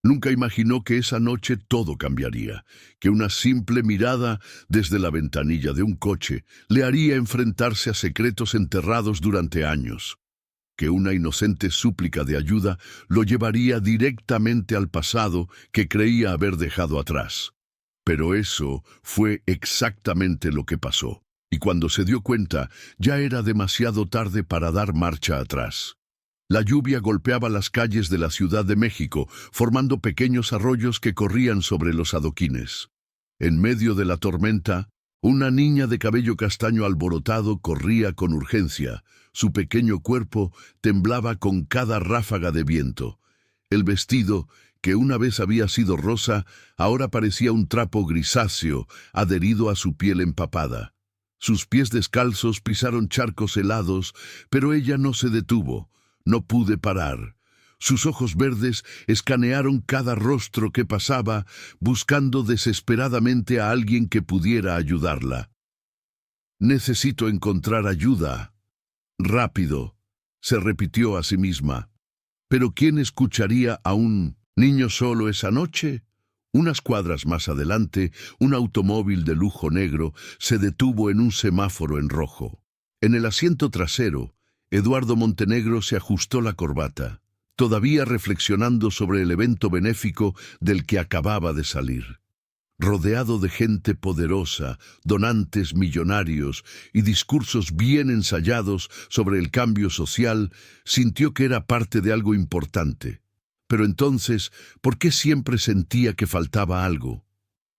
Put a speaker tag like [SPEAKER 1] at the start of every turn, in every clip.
[SPEAKER 1] Nunca imaginó que esa noche todo cambiaría, que una simple mirada desde la ventanilla de un coche le haría enfrentarse a secretos enterrados durante años, que una inocente súplica de ayuda lo llevaría directamente al pasado que creía haber dejado atrás. Pero eso fue exactamente lo que pasó, y cuando se dio cuenta, ya era demasiado tarde para dar marcha atrás. La lluvia golpeaba las calles de la Ciudad de México, formando pequeños arroyos que corrían sobre los adoquines. En medio de la tormenta, una niña de cabello castaño alborotado corría con urgencia. Su pequeño cuerpo temblaba con cada ráfaga de viento. El vestido, que una vez había sido rosa, ahora parecía un trapo grisáceo, adherido a su piel empapada. Sus pies descalzos pisaron charcos helados, pero ella no se detuvo. No pude parar. Sus ojos verdes escanearon cada rostro que pasaba, buscando desesperadamente a alguien que pudiera ayudarla. «Necesito encontrar ayuda. Rápido», se repitió a sí misma. ¿Pero quién escucharía a un niño solo esa noche? Unas cuadras más adelante, un automóvil de lujo negro se detuvo en un semáforo en rojo. En el asiento trasero, Eduardo Montenegro se ajustó la corbata, todavía reflexionando sobre el evento benéfico del que acababa de salir. Rodeado de gente poderosa, donantes millonarios y discursos bien ensayados sobre el cambio social, sintió que era parte de algo importante. Pero entonces, ¿por qué siempre sentía que faltaba algo?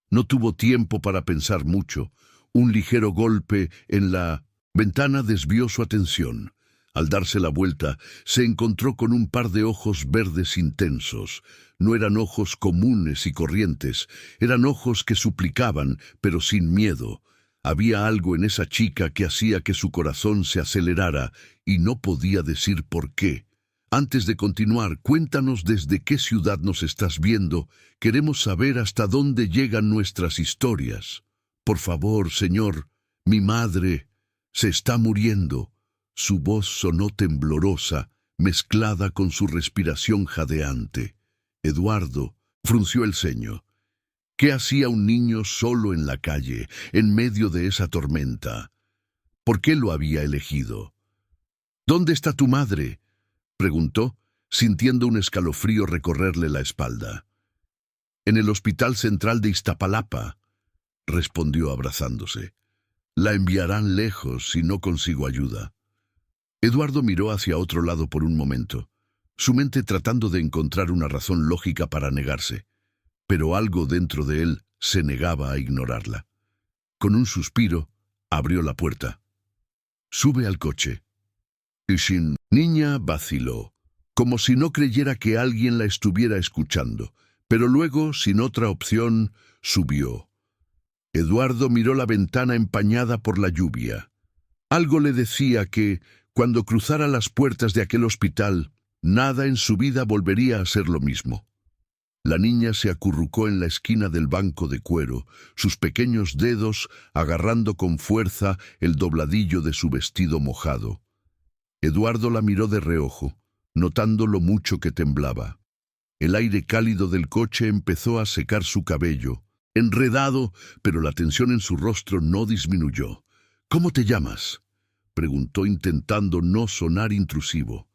[SPEAKER 1] No tuvo tiempo para pensar mucho. Un ligero golpe en la ventana desvió su atención. Al darse la vuelta, se encontró con un par de ojos verdes intensos. No eran ojos comunes y corrientes, eran ojos que suplicaban, pero sin miedo. Había algo en esa chica que hacía que su corazón se acelerara, y no podía decir por qué. Antes de continuar, cuéntanos desde qué ciudad nos estás viendo. Queremos saber hasta dónde llegan nuestras historias. Por favor, señor, mi madre se está muriendo. Su voz sonó temblorosa, mezclada con su respiración jadeante. Eduardo frunció el ceño. ¿Qué hacía un niño solo en la calle, en medio de esa tormenta? ¿Por qué lo había elegido? ¿Dónde está tu madre?, preguntó, sintiendo un escalofrío recorrerle la espalda. En el Hospital Central de Iztapalapa, respondió abrazándose. La enviarán lejos si no consigo ayuda. Eduardo miró hacia otro lado por un momento, su mente tratando de encontrar una razón lógica para negarse, pero algo dentro de él se negaba a ignorarla. Con un suspiro, abrió la puerta. «Sube al coche». Y sin niña vaciló, como si no creyera que alguien la estuviera escuchando, pero luego, sin otra opción, subió. Eduardo miró la ventana empañada por la lluvia. Algo le decía que, cuando cruzara las puertas de aquel hospital, nada en su vida volvería a ser lo mismo. La niña se acurrucó en la esquina del banco de cuero, sus pequeños dedos agarrando con fuerza el dobladillo de su vestido mojado. Eduardo la miró de reojo, notando lo mucho que temblaba. El aire cálido del coche empezó a secar su cabello, enredado, pero la tensión en su rostro no disminuyó. «¿Cómo te llamas?», preguntó intentando no sonar intrusivo.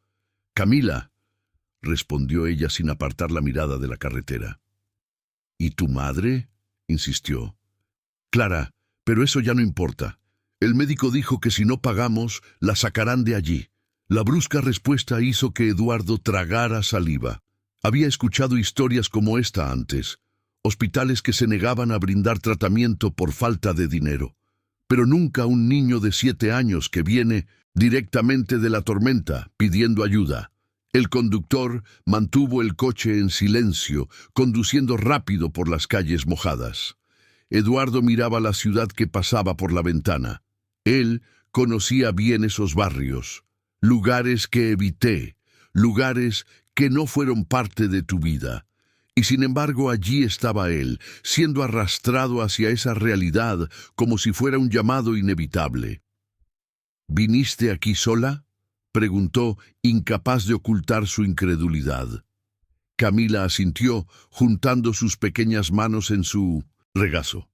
[SPEAKER 1] «Camila», respondió ella sin apartar la mirada de la carretera. «¿Y tu madre?», insistió. «Clara, pero eso ya no importa. El médico dijo que si no pagamos, la sacarán de allí». La brusca respuesta hizo que Eduardo tragara saliva. Había escuchado historias como esta antes, hospitales que se negaban a brindar tratamiento por falta de dinero, pero nunca un niño de 7 años que viene directamente de la tormenta pidiendo ayuda. El conductor mantuvo el coche en silencio, conduciendo rápido por las calles mojadas. Eduardo miraba la ciudad que pasaba por la ventana. Él conocía bien esos barrios. Lugares que evité, lugares que no fueron parte de tu vida. Y sin embargo allí estaba él, siendo arrastrado hacia esa realidad como si fuera un llamado inevitable. «¿Viniste aquí sola?», preguntó, incapaz de ocultar su incredulidad. Camila asintió, juntando sus pequeñas manos en su regazo.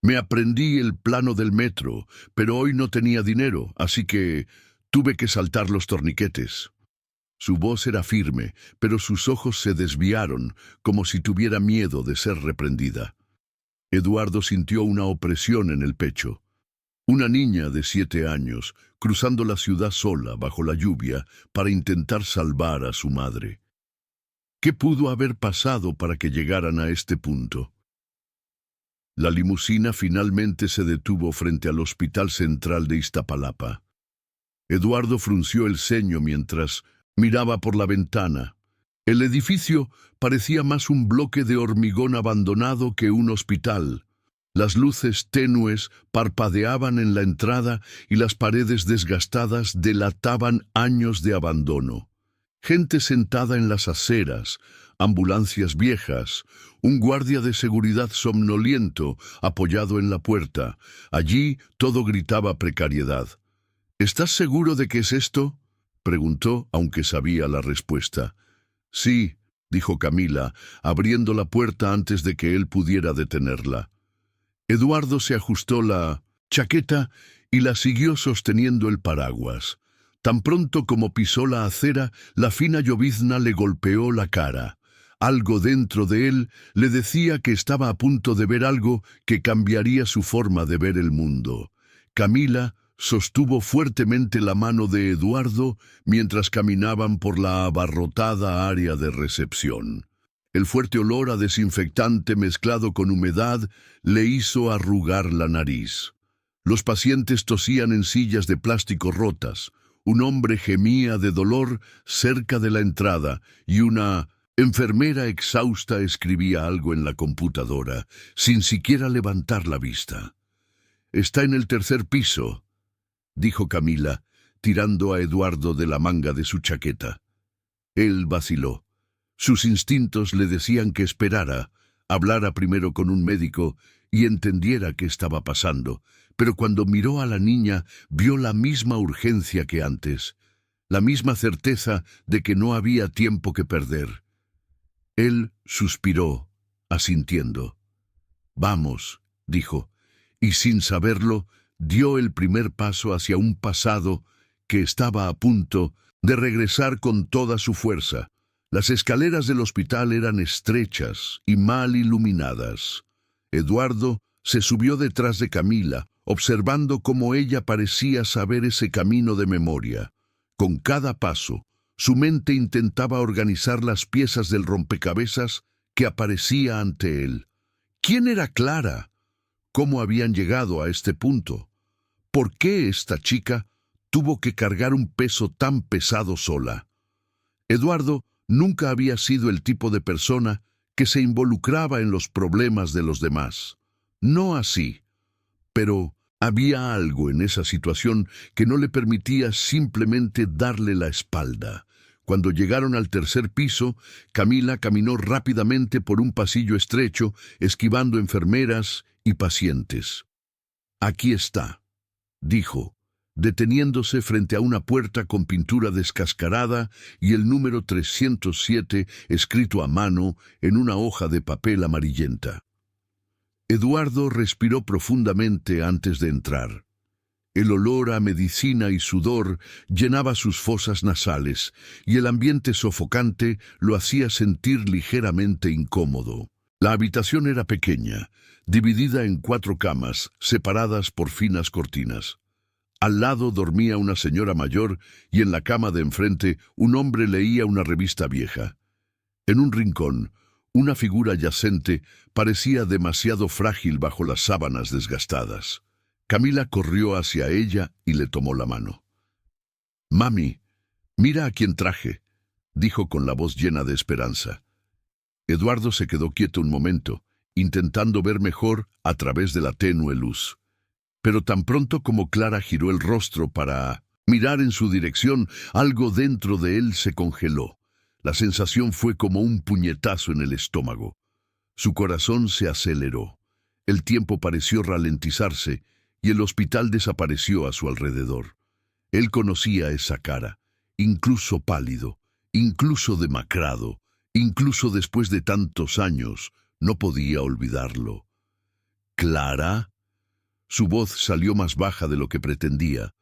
[SPEAKER 1] Me aprendí el plano del metro, pero hoy no tenía dinero, así que tuve que saltar los torniquetes. Su voz era firme, pero sus ojos se desviaron, como si tuviera miedo de ser reprendida. Eduardo sintió una opresión en el pecho. Una niña de 7 años, cruzando la ciudad sola bajo la lluvia para intentar salvar a su madre. ¿Qué pudo haber pasado para que llegaran a este punto? La limusina finalmente se detuvo frente al Hospital Central de Iztapalapa. Eduardo frunció el ceño mientras miraba por la ventana. El edificio parecía más un bloque de hormigón abandonado que un hospital. Las luces tenues parpadeaban en la entrada y las paredes desgastadas delataban años de abandono. Gente sentada en las aceras, ambulancias viejas, un guardia de seguridad somnoliento apoyado en la puerta. Allí todo gritaba precariedad. ¿Estás seguro de qué es esto?, preguntó, aunque sabía la respuesta. Sí, dijo Camila, abriendo la puerta antes de que él pudiera detenerla. Eduardo se ajustó la chaqueta y la siguió sosteniendo el paraguas. Tan pronto como pisó la acera, la fina llovizna le golpeó la cara. Algo dentro de él le decía que estaba a punto de ver algo que cambiaría su forma de ver el mundo. Camila sostuvo fuertemente la mano de Eduardo mientras caminaban por la abarrotada área de recepción. El fuerte olor a desinfectante mezclado con humedad le hizo arrugar la nariz. Los pacientes tosían en sillas de plástico rotas. Un hombre gemía de dolor cerca de la entrada y una enfermera exhausta escribía algo en la computadora, sin siquiera levantar la vista. «Está en el 3er piso», dijo Camila, tirando a Eduardo de la manga de su chaqueta. Él vaciló. Sus instintos le decían que esperara, hablara primero con un médico y entendiera qué estaba pasando, pero cuando miró a la niña vio la misma urgencia que antes, la misma certeza de que no había tiempo que perder. Él suspiró, asintiendo. «Vamos», dijo, y sin saberlo, dio el primer paso hacia un pasado que estaba a punto de regresar con toda su fuerza. Las escaleras del hospital eran estrechas y mal iluminadas. Eduardo se subió detrás de Camila, observando cómo ella parecía saber ese camino de memoria. Con cada paso, su mente intentaba organizar las piezas del rompecabezas que aparecía ante él. ¿Quién era Clara? ¿Cómo habían llegado a este punto? ¿Por qué esta chica tuvo que cargar un peso tan pesado sola? Eduardo nunca había sido el tipo de persona que se involucraba en los problemas de los demás. No así. Pero había algo en esa situación que no le permitía simplemente darle la espalda. Cuando llegaron al 3er piso, Camila caminó rápidamente por un pasillo estrecho, esquivando enfermeras y pacientes. «Aquí está», dijo, deteniéndose frente a una puerta con pintura descascarada y el número 307 escrito a mano en una hoja de papel amarillenta. Eduardo respiró profundamente antes de entrar. El olor a medicina y sudor llenaba sus fosas nasales y el ambiente sofocante lo hacía sentir ligeramente incómodo. La habitación era pequeña, dividida en 4 camas, separadas por finas cortinas. Al lado dormía una señora mayor y en la cama de enfrente un hombre leía una revista vieja. En un rincón, una figura yacente parecía demasiado frágil bajo las sábanas desgastadas. Camila corrió hacia ella y le tomó la mano. «Mami, mira a quién traje», dijo con la voz llena de esperanza. Eduardo se quedó quieto un momento, intentando ver mejor a través de la tenue luz. Pero tan pronto como Clara giró el rostro para mirar en su dirección, algo dentro de él se congeló. La sensación fue como un puñetazo en el estómago. Su corazón se aceleró. El tiempo pareció ralentizarse y el hospital desapareció a su alrededor. Él conocía esa cara, incluso pálido, incluso demacrado, Incluso después de tantos años, no podía olvidarlo. ¿Clara? Su voz salió más baja de lo que pretendía.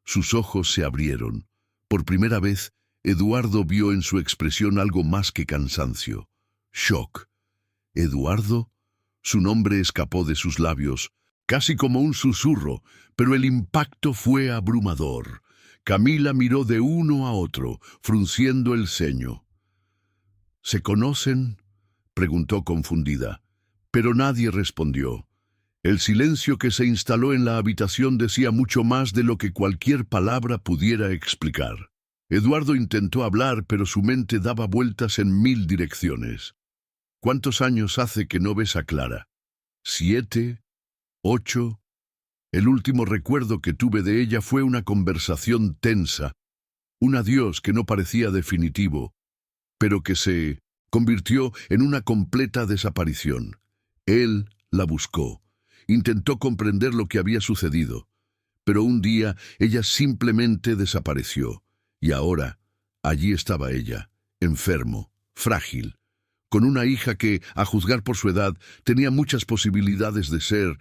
[SPEAKER 1] Sus ojos se abrieron. Por primera vez, Eduardo vio en su expresión algo más que cansancio. Shock. ¿Eduardo? Su nombre escapó de sus labios, casi como un susurro, pero el impacto fue abrumador. Camila miró de uno a otro, frunciendo el ceño. ¿Se conocen?, preguntó confundida, pero nadie respondió. El silencio que se instaló en la habitación decía mucho más de lo que cualquier palabra pudiera explicar. Eduardo intentó hablar, pero su mente daba vueltas en 1000 direcciones. ¿Cuántos años hace que no ves a Clara? ¿7? ¿8? El último recuerdo que tuve de ella fue una conversación tensa, un adiós que no parecía definitivo, pero que se convirtió en una completa desaparición. Él la buscó, intentó comprender lo que había sucedido, pero un día ella simplemente desapareció, y ahora allí estaba ella, enfermo, frágil, con una hija que, a juzgar por su edad, tenía muchas posibilidades de ser.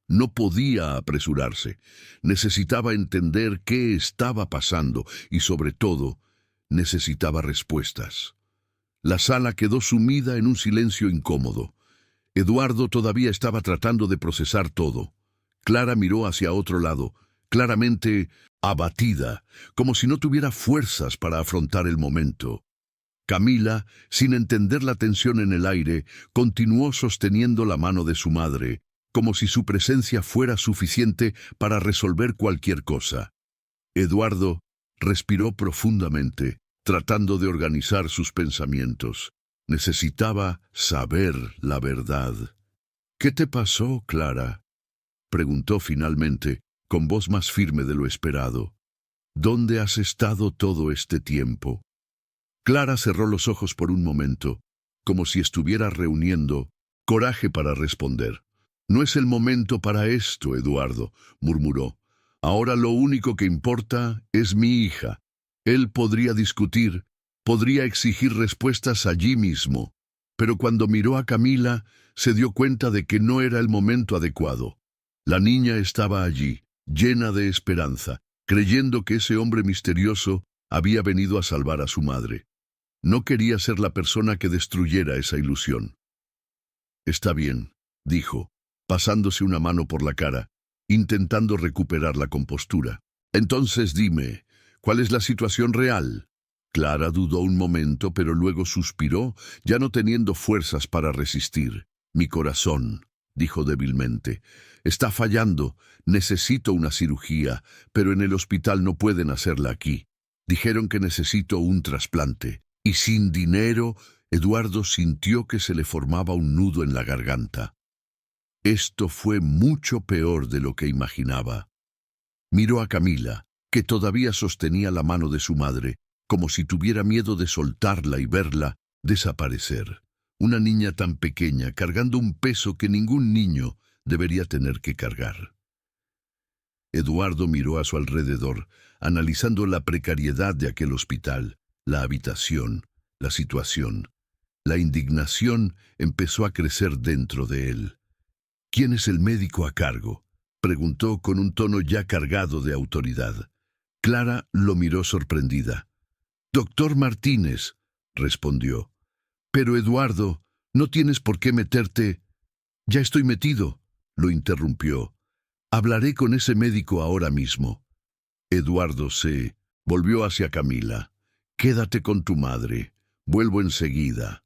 [SPEAKER 1] No podía apresurarse. Necesitaba entender qué estaba pasando y, sobre todo, necesitaba respuestas. La sala quedó sumida en un silencio incómodo. Eduardo todavía estaba tratando de procesar todo. Clara miró hacia otro lado, claramente abatida, como si no tuviera fuerzas para afrontar el momento. Camila, sin entender la tensión en el aire, continuó sosteniendo la mano de su madre, como si su presencia fuera suficiente para resolver cualquier cosa. Eduardo respiró profundamente, tratando de organizar sus pensamientos. Necesitaba saber la verdad. ¿Qué te pasó, Clara?, preguntó finalmente, con voz más firme de lo esperado. ¿Dónde has estado todo este tiempo? Clara cerró los ojos por un momento, como si estuviera reuniendo coraje para responder. «No es el momento para esto, Eduardo», murmuró. «Ahora lo único que importa es mi hija. Él podría discutir, podría exigir respuestas allí mismo, pero cuando miró a Camila, se dio cuenta de que no era el momento adecuado. La niña estaba allí, llena de esperanza, creyendo que ese hombre misterioso había venido a salvar a su madre. No quería ser la persona que destruyera esa ilusión. «Está bien», dijo, pasándose una mano por la cara, intentando recuperar la compostura. «Entonces dime, ¿cuál es la situación real?» Clara dudó un momento, pero luego suspiró, ya no teniendo fuerzas para resistir. «Mi corazón», dijo débilmente, «está fallando. Necesito una cirugía, pero en el hospital no pueden hacerla aquí. Dijeron que necesito un trasplante. Y sin dinero». Eduardo sintió que se le formaba un nudo en la garganta. Esto fue mucho peor de lo que imaginaba. Miró a Camila, que todavía sostenía la mano de su madre, como si tuviera miedo de soltarla y verla desaparecer. Una niña tan pequeña, cargando un peso que ningún niño debería tener que cargar. Eduardo miró a su alrededor, analizando la precariedad de aquel hospital, la habitación, la situación. La indignación empezó a crecer dentro de él. «¿Quién es el médico a cargo?», preguntó con un tono ya cargado de autoridad. Clara lo miró sorprendida. «Doctor Martínez», respondió. «Pero Eduardo, no tienes por qué meterte». «Ya estoy metido», lo interrumpió. «Hablaré con ese médico ahora mismo». Eduardo se volvió hacia Camila. «Quédate con tu madre. Vuelvo enseguida».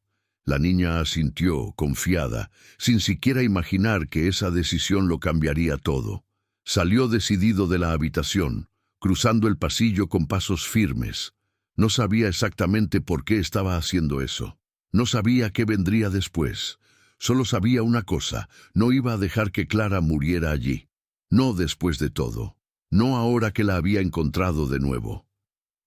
[SPEAKER 1] La niña asintió, confiada, sin siquiera imaginar que esa decisión lo cambiaría todo. Salió decidido de la habitación, cruzando el pasillo con pasos firmes. No sabía exactamente por qué estaba haciendo eso. No sabía qué vendría después. Solo sabía una cosa: no iba a dejar que Clara muriera allí. No después de todo. No ahora que la había encontrado de nuevo.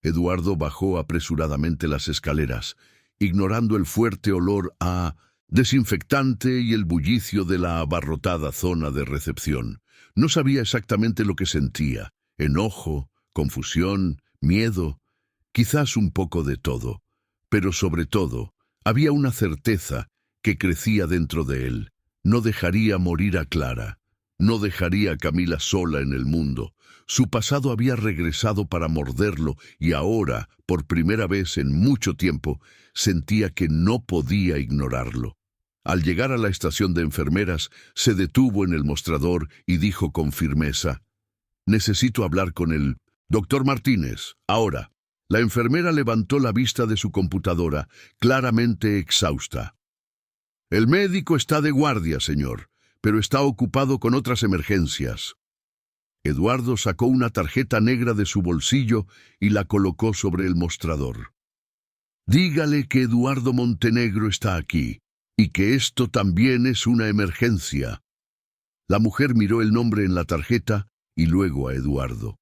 [SPEAKER 1] Eduardo bajó apresuradamente las escaleras, ignorando el fuerte olor a desinfectante y el bullicio de la abarrotada zona de recepción. No sabía exactamente lo que sentía: enojo, confusión, miedo, quizás un poco de todo. Pero sobre todo, había una certeza que crecía dentro de él. No dejaría morir a Clara. No dejaría a Camila sola en el mundo. Su pasado había regresado para morderlo y ahora, por primera vez en mucho tiempo, sentía que no podía ignorarlo. Al llegar a la estación de enfermeras, se detuvo en el mostrador y dijo con firmeza: «Necesito hablar con el doctor Martínez, ahora». La enfermera levantó la vista de su computadora, claramente exhausta. «El médico está de guardia, señor, pero está ocupado con otras emergencias». Eduardo sacó una tarjeta negra de su bolsillo y la colocó sobre el mostrador. «Dígale que Eduardo Montenegro está aquí, y que esto también es una emergencia». La mujer miró el nombre en la tarjeta y luego a Eduardo.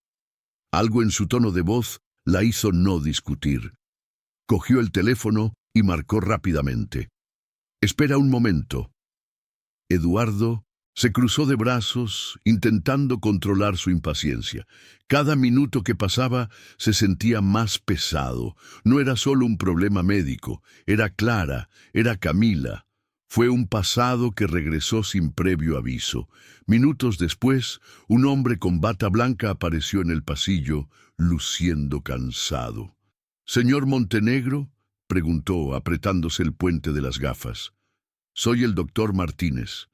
[SPEAKER 1] Algo en su tono de voz la hizo no discutir. Cogió el teléfono y marcó rápidamente. «Espera un momento». Eduardo se cruzó de brazos, intentando controlar su impaciencia. Cada minuto que pasaba se sentía más pesado. No era solo un problema médico, era Clara, era Camila. Fue un pasado que regresó sin previo aviso. Minutos después, un hombre con bata blanca apareció en el pasillo, luciendo cansado. «¿Señor Montenegro?», preguntó, apretándose el puente de las gafas. «Soy el doctor Martínez.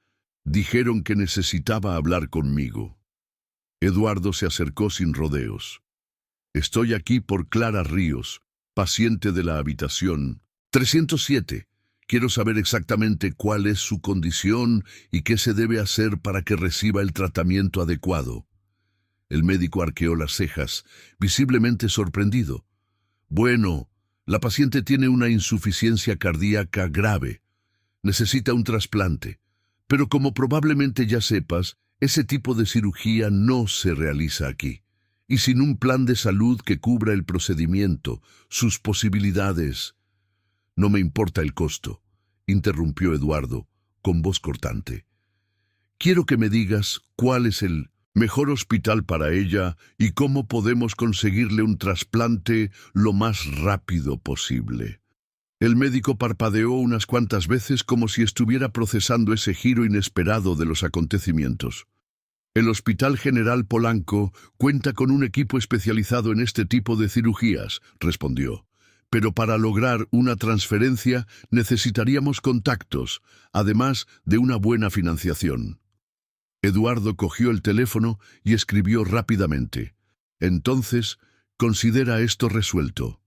[SPEAKER 1] Dijeron que necesitaba hablar conmigo». Eduardo se acercó sin rodeos. «Estoy aquí por Clara Ríos, paciente de la habitación 307. Quiero saber exactamente cuál es su condición y qué se debe hacer para que reciba el tratamiento adecuado». El médico arqueó las cejas, visiblemente sorprendido. «Bueno, la paciente tiene una insuficiencia cardíaca grave. Necesita un trasplante. Pero como probablemente ya sepas, ese tipo de cirugía no se realiza aquí. Y sin un plan de salud que cubra el procedimiento, sus posibilidades». «No me importa el costo», interrumpió Eduardo, con voz cortante. «Quiero que me digas cuál es el mejor hospital para ella y cómo podemos conseguirle un trasplante lo más rápido posible». El médico parpadeó unas cuantas veces como si estuviera procesando ese giro inesperado de los acontecimientos. «El Hospital General Polanco cuenta con un equipo especializado en este tipo de cirugías», respondió. «Pero para lograr una transferencia necesitaríamos contactos, además de una buena financiación». Eduardo cogió el teléfono y escribió rápidamente: «Entonces, considera esto resuelto».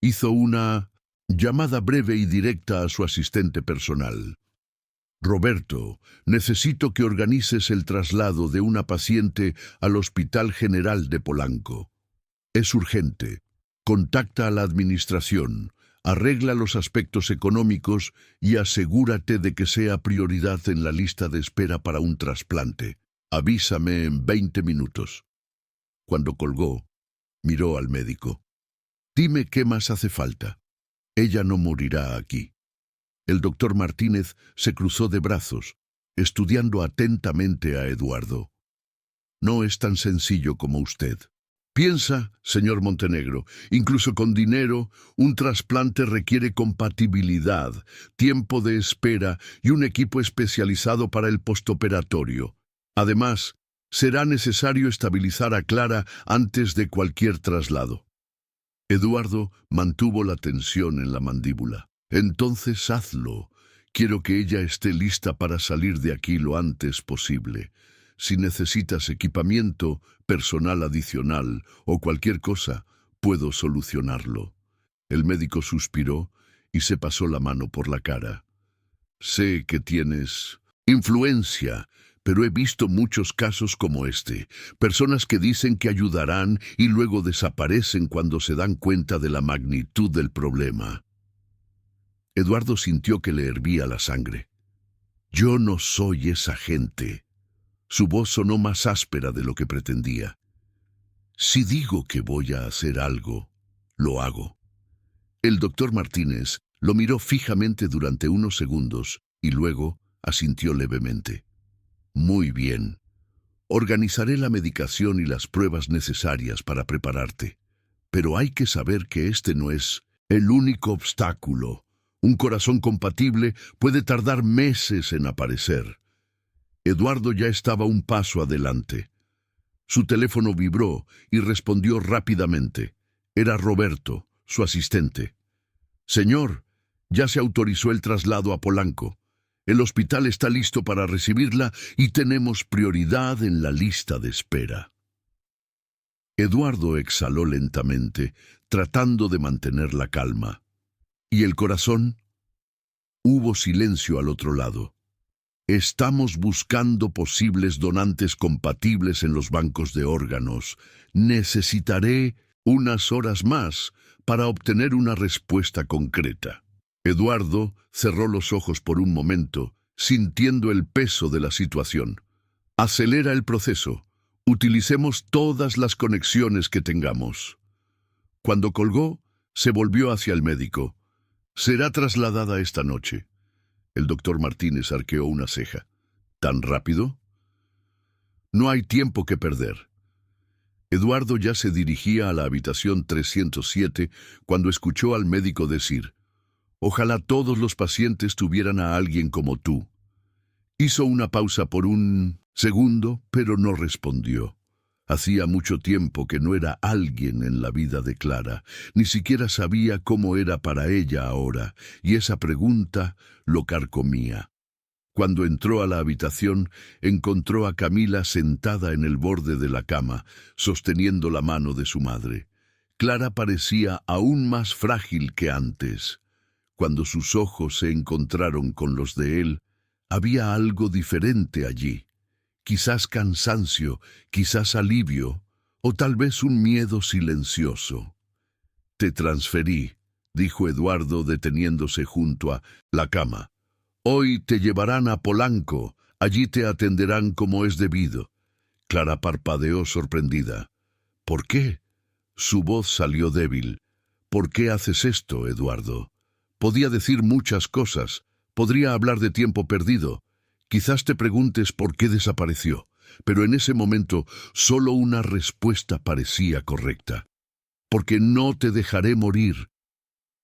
[SPEAKER 1] Hizo una llamada breve y directa a su asistente personal. «Roberto, necesito que organices el traslado de una paciente al Hospital General de Polanco. Es urgente. Contacta a la administración, arregla los aspectos económicos y asegúrate de que sea prioridad en la lista de espera para un trasplante. Avísame en 20 minutos». Cuando colgó, miró al médico. «Dime qué más hace falta. Ella no morirá aquí». El doctor Martínez se cruzó de brazos, estudiando atentamente a Eduardo. «No es tan sencillo como usted. Piensa, señor Montenegro, incluso con dinero, un trasplante requiere compatibilidad, tiempo de espera y un equipo especializado para el postoperatorio. Además, será necesario estabilizar a Clara antes de cualquier traslado». Eduardo mantuvo la tensión en la mandíbula. «Entonces hazlo. Quiero que ella esté lista para salir de aquí lo antes posible. Si necesitas equipamiento, personal adicional o cualquier cosa, puedo solucionarlo». El médico suspiró y se pasó la mano por la cara. «Sé que tienes influencia, pero he visto muchos casos como este, personas que dicen que ayudarán y luego desaparecen cuando se dan cuenta de la magnitud del problema». Eduardo sintió que le hervía la sangre. «Yo no soy esa gente». Su voz sonó más áspera de lo que pretendía. «Si digo que voy a hacer algo, lo hago». El doctor Martínez lo miró fijamente durante unos segundos y luego asintió levemente. «Muy bien. Organizaré la medicación y las pruebas necesarias para prepararte. Pero hay que saber que este no es El único obstáculo. Un corazón compatible puede tardar meses en aparecer. Eduardo ya estaba un paso adelante. Su teléfono vibró y respondió rápidamente. Era Roberto, su asistente. Señor, ya se autorizó el traslado a Polanco. El hospital está listo para recibirla y tenemos prioridad en la lista de espera. Eduardo exhaló lentamente, tratando de mantener la calma. ¿Y el corazón? Hubo silencio al otro lado. Estamos buscando posibles donantes compatibles en los bancos de órganos. Necesitaré unas horas más para obtener una respuesta concreta. Eduardo cerró los ojos por un momento, sintiendo el peso de la situación. Acelera el proceso. Utilicemos todas las conexiones que tengamos. Cuando colgó, se volvió hacia el médico. Será trasladada esta noche. El doctor Martínez arqueó una ceja. ¿Tan rápido? No hay tiempo que perder. Eduardo ya se dirigía a la habitación 307 cuando escuchó al médico decir: «Ojalá todos los pacientes tuvieran a alguien como tú». Hizo una pausa por un segundo, pero no respondió. Hacía mucho tiempo que no era alguien en la vida de Clara, ni siquiera sabía cómo era para ella ahora, y esa pregunta lo carcomía. Cuando entró a la habitación, encontró a Camila sentada en el borde de la cama, sosteniendo la mano de su madre. Clara parecía aún más frágil que antes. Cuando sus ojos se encontraron con los de él, había algo diferente allí. Quizás cansancio, quizás alivio, o tal vez un miedo silencioso. «Te transferí», dijo Eduardo deteniéndose junto a la cama. «Hoy te llevarán a Polanco, allí te atenderán como es debido». Clara parpadeó sorprendida. «¿Por qué?» Su voz salió débil. «¿Por qué haces esto, Eduardo?» Podía decir muchas cosas, podría hablar de tiempo perdido. Quizás te preguntes por qué desapareció, pero en ese momento solo una respuesta parecía correcta. «Porque no te dejaré morir».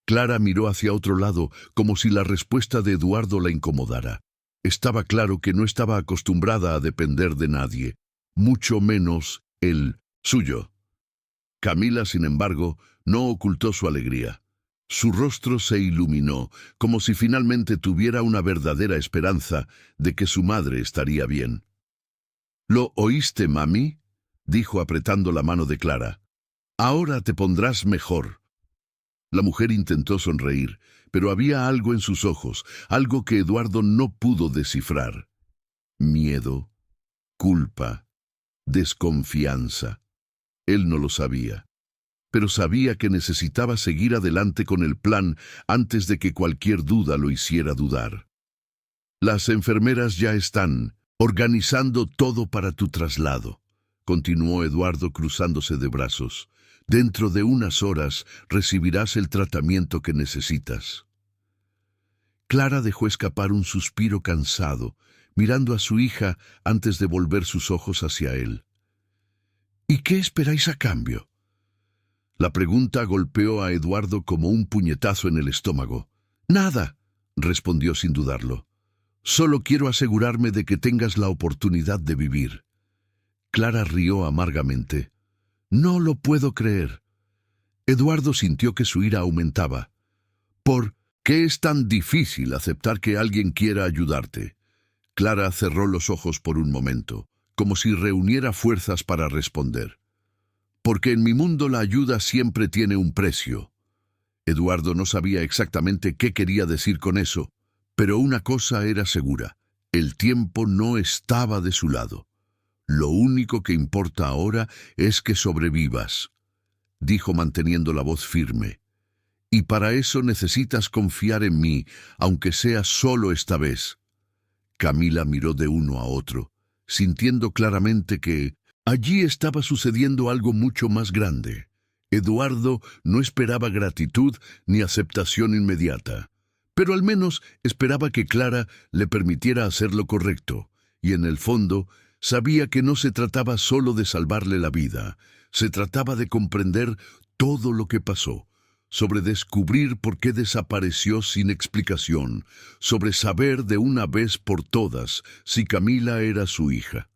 [SPEAKER 1] Clara miró hacia otro lado, como si la respuesta de Eduardo la incomodara. Estaba claro que no estaba acostumbrada a depender de nadie, mucho menos el suyo. Camila, sin embargo, no ocultó su alegría. Su rostro se iluminó, como si finalmente tuviera una verdadera esperanza de que su madre estaría bien. «¿Lo oíste, mami?», dijo apretando la mano de Clara. «Ahora te pondrás mejor». La mujer intentó sonreír, pero había algo en sus ojos, algo que Eduardo no pudo descifrar. Miedo, culpa, desconfianza. Él no lo sabía, pero sabía que necesitaba seguir adelante con el plan antes de que cualquier duda lo hiciera dudar. «Las enfermeras ya están organizando todo para tu traslado», continuó Eduardo cruzándose de brazos. «Dentro de unas horas recibirás el tratamiento que necesitas». Clara dejó escapar un suspiro cansado, mirando a su hija antes de volver sus ojos hacia él. «¿Y qué esperáis a cambio?». La pregunta golpeó a Eduardo como un puñetazo en el estómago. «Nada», respondió sin dudarlo. «Solo quiero asegurarme de que tengas la oportunidad de vivir». Clara rió amargamente. «No lo puedo creer». Eduardo sintió que su ira aumentaba. «¿Por qué es tan difícil aceptar que alguien quiera ayudarte?». Clara cerró los ojos por un momento, como si reuniera fuerzas para responder. «Porque en mi mundo la ayuda siempre tiene un precio». Eduardo no sabía exactamente qué quería decir con eso, pero una cosa era segura: el tiempo no estaba de su lado. «Lo único que importa ahora es que sobrevivas», dijo manteniendo la voz firme. «Y para eso necesitas confiar en mí, aunque sea solo esta vez». Camila miró de uno a otro, sintiendo claramente que allí estaba sucediendo algo mucho más grande. Eduardo no esperaba gratitud ni aceptación inmediata, pero al menos esperaba que Clara le permitiera hacer lo correcto, y en el fondo sabía que no se trataba solo de salvarle la vida, se trataba de comprender todo lo que pasó, sobre descubrir por qué desapareció sin explicación, sobre saber de una vez por todas si Camila era su hija.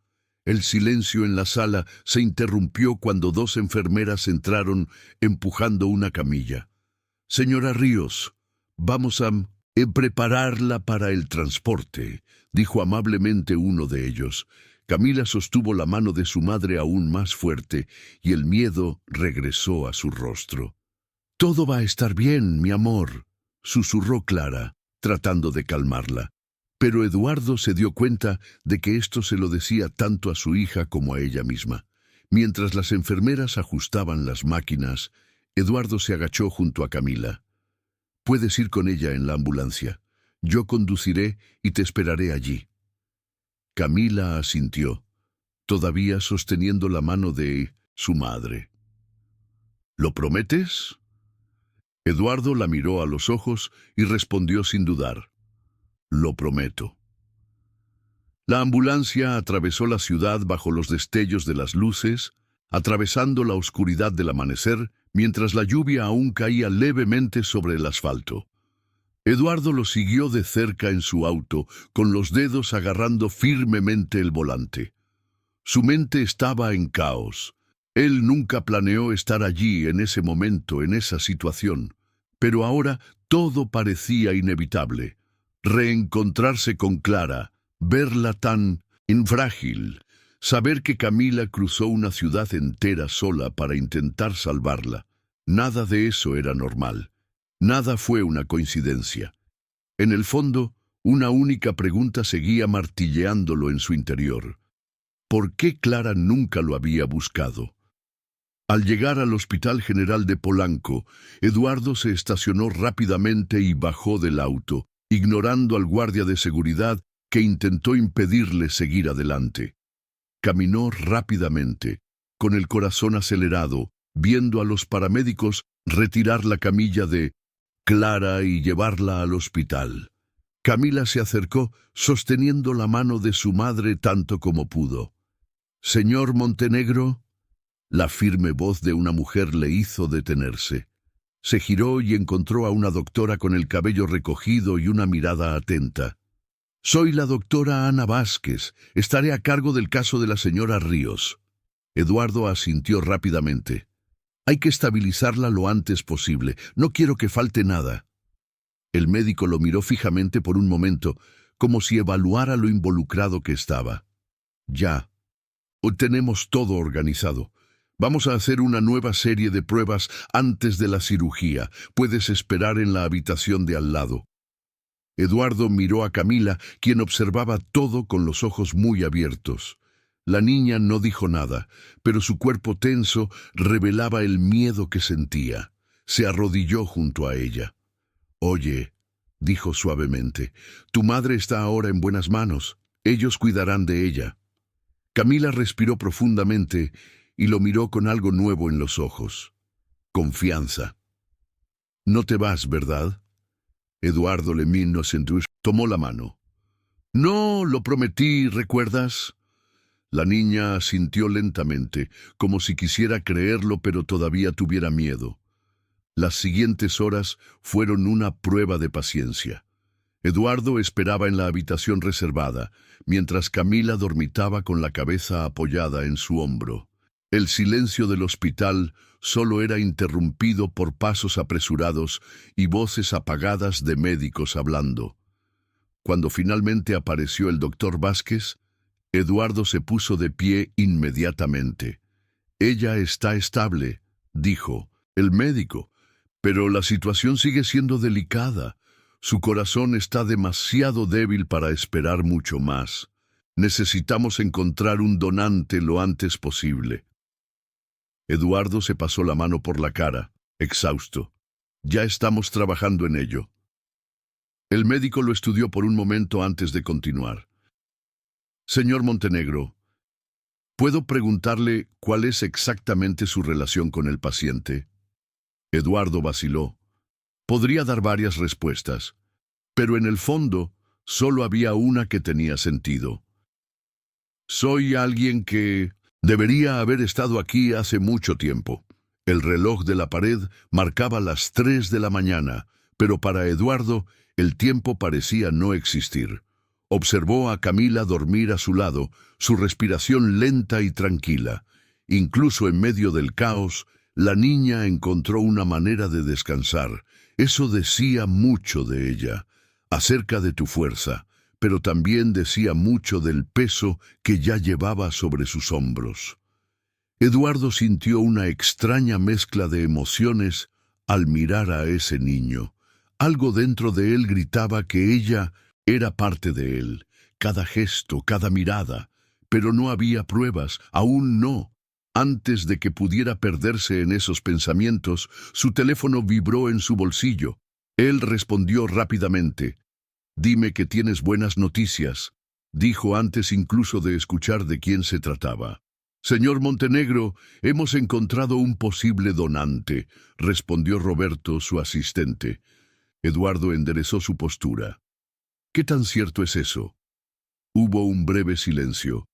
[SPEAKER 1] El silencio en la sala se interrumpió cuando dos enfermeras entraron empujando una camilla. «Señora Ríos, vamos a prepararla para el transporte», dijo amablemente uno de ellos. Camila sostuvo la mano de su madre aún más fuerte y el miedo regresó a su rostro. «Todo va a estar bien, mi amor», susurró Clara, tratando de calmarla. Pero Eduardo se dio cuenta de que esto se lo decía tanto a su hija como a ella misma. Mientras las enfermeras ajustaban las máquinas, Eduardo se agachó junto a Camila. «Puedes ir con ella en la ambulancia. Yo conduciré y te esperaré allí». Camila asintió, todavía sosteniendo la mano de su madre. «¿Lo prometes?». Eduardo la miró a los ojos y respondió sin dudar. «Lo prometo». La ambulancia atravesó la ciudad bajo los destellos de las luces, atravesando la oscuridad del amanecer, mientras la lluvia aún caía levemente sobre el asfalto. Eduardo lo siguió de cerca en su auto, con los dedos agarrando firmemente el volante. Su mente estaba en caos. Él nunca planeó estar allí en ese momento, en esa situación. Pero ahora todo parecía inevitable. Reencontrarse con Clara, verla tan infrágil, saber que Camila cruzó una ciudad entera sola para intentar salvarla. Nada de eso era normal. Nada fue una coincidencia. En el fondo, una única pregunta seguía martilleándolo en su interior. ¿Por qué Clara nunca lo había buscado? Al llegar al Hospital General de Polanco, Eduardo se estacionó rápidamente y bajó del auto, ignorando al guardia de seguridad que intentó impedirle seguir adelante. Caminó rápidamente, con el corazón acelerado, viendo a los paramédicos retirar la camilla de Clara y llevarla al hospital. Camila se acercó, sosteniendo la mano de su madre tanto como pudo. «Señor Montenegro». La firme voz de una mujer le hizo detenerse. Se giró y encontró a una doctora con el cabello recogido y una mirada atenta. «Soy la doctora Ana Vázquez. Estaré a cargo del caso de la señora Ríos». Eduardo asintió rápidamente. «Hay que estabilizarla lo antes posible. No quiero que falte nada». El médico lo miró fijamente por un momento, como si evaluara lo involucrado que estaba. «Ya. Tenemos todo organizado. Vamos a hacer una nueva serie de pruebas antes de la cirugía. Puedes esperar en la habitación de al lado». Eduardo miró a Camila, quien observaba todo con los ojos muy abiertos. La niña no dijo nada, pero su cuerpo tenso revelaba el miedo que sentía. Se arrodilló junto a ella. «Oye», dijo suavemente, «tu madre está ahora en buenas manos. Ellos cuidarán de ella». Camila respiró profundamente y lo miró con algo nuevo en los ojos. Confianza. «No te vas, ¿verdad?». Eduardo Lemín-Nocentus tomó la mano. «No, lo prometí, ¿recuerdas?». La niña asintió lentamente, como si quisiera creerlo pero todavía tuviera miedo. Las siguientes horas fueron una prueba de paciencia. Eduardo esperaba en la habitación reservada, mientras Camila dormitaba con la cabeza apoyada en su hombro. El silencio del hospital solo era interrumpido por pasos apresurados y voces apagadas de médicos hablando. Cuando finalmente apareció el doctor Vázquez, Eduardo se puso de pie inmediatamente. «Ella está estable», dijo el médico, «pero la situación sigue siendo delicada. Su corazón está demasiado débil para esperar mucho más. Necesitamos encontrar un donante lo antes posible». Eduardo se pasó la mano por la cara, exhausto. «Ya estamos trabajando en ello». El médico lo estudió por un momento antes de continuar. «Señor Montenegro, ¿puedo preguntarle cuál es exactamente su relación con el paciente?». Eduardo vaciló. Podría dar varias respuestas, pero en el fondo solo había una que tenía sentido. «Soy alguien que debería haber estado aquí hace mucho tiempo». El reloj de la pared marcaba las 3 de la mañana, pero para Eduardo el tiempo parecía no existir. Observó a Camila dormir a su lado, su respiración lenta y tranquila. Incluso en medio del caos, la niña encontró una manera de descansar. Eso decía mucho de ella, acerca de tu fuerza, pero también decía mucho del peso que ya llevaba sobre sus hombros. Eduardo sintió una extraña mezcla de emociones al mirar a ese niño. Algo dentro de él gritaba que ella era parte de él, cada gesto, cada mirada, pero no había pruebas, aún no. Antes de que pudiera perderse en esos pensamientos, su teléfono vibró en su bolsillo. Él respondió rápidamente. «Dime que tienes buenas noticias», dijo antes incluso de escuchar de quién se trataba. «Señor Montenegro, hemos encontrado un posible donante», respondió Roberto, su asistente. Eduardo enderezó su postura. «¿Qué tan cierto es eso?» Hubo un breve silencio.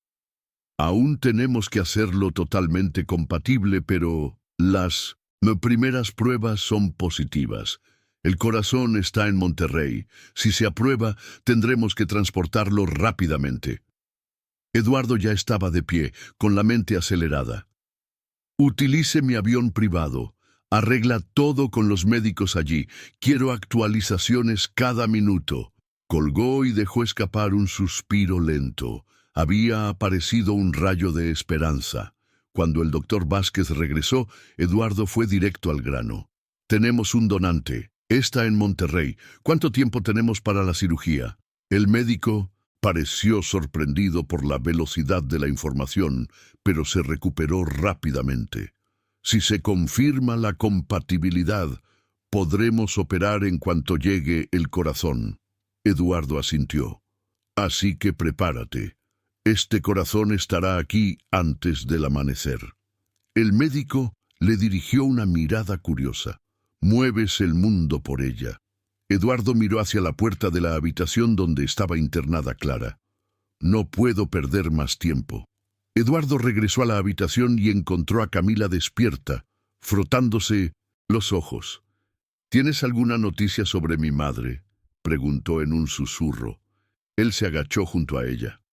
[SPEAKER 1] «Aún tenemos que hacerlo totalmente compatible, pero las primeras pruebas son positivas. El corazón está en Monterrey. Si se aprueba, tendremos que transportarlo rápidamente». Eduardo ya estaba de pie, con la mente acelerada. «Utilice mi avión privado. Arregla todo con los médicos allí. Quiero actualizaciones cada minuto». Colgó y dejó escapar un suspiro lento. Había aparecido un rayo de esperanza. Cuando el doctor Vázquez regresó, Eduardo fue directo al grano. «Tenemos un donante. Está en Monterrey. ¿Cuánto tiempo tenemos para la cirugía?» El médico pareció sorprendido por la velocidad de la información, pero se recuperó rápidamente. «Si se confirma la compatibilidad, podremos operar en cuanto llegue el corazón». Eduardo asintió. «Así que prepárate. Este corazón estará aquí antes del amanecer». El médico le dirigió una mirada curiosa. «Mueves el mundo por ella». Eduardo miró hacia la puerta de la habitación donde estaba internada Clara. «No puedo perder más tiempo». Eduardo regresó a la habitación y encontró a Camila despierta, frotándose los ojos. «¿Tienes alguna noticia sobre mi madre?», preguntó en un susurro. Él se agachó junto a ella.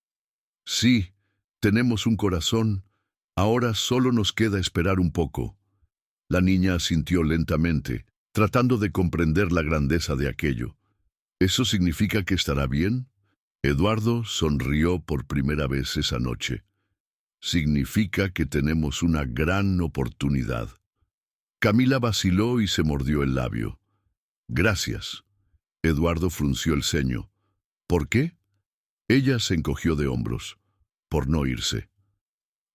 [SPEAKER 1] «Sí, tenemos un corazón. Ahora solo nos queda esperar un poco». La niña asintió lentamente, tratando de comprender la grandeza de aquello. «¿Eso significa que estará bien?». Eduardo sonrió por primera vez esa noche. «Significa que tenemos una gran oportunidad». Camila vaciló y se mordió el labio. «Gracias». Eduardo frunció el ceño. «¿Por qué?». Ella se encogió de hombros. «Por no irse».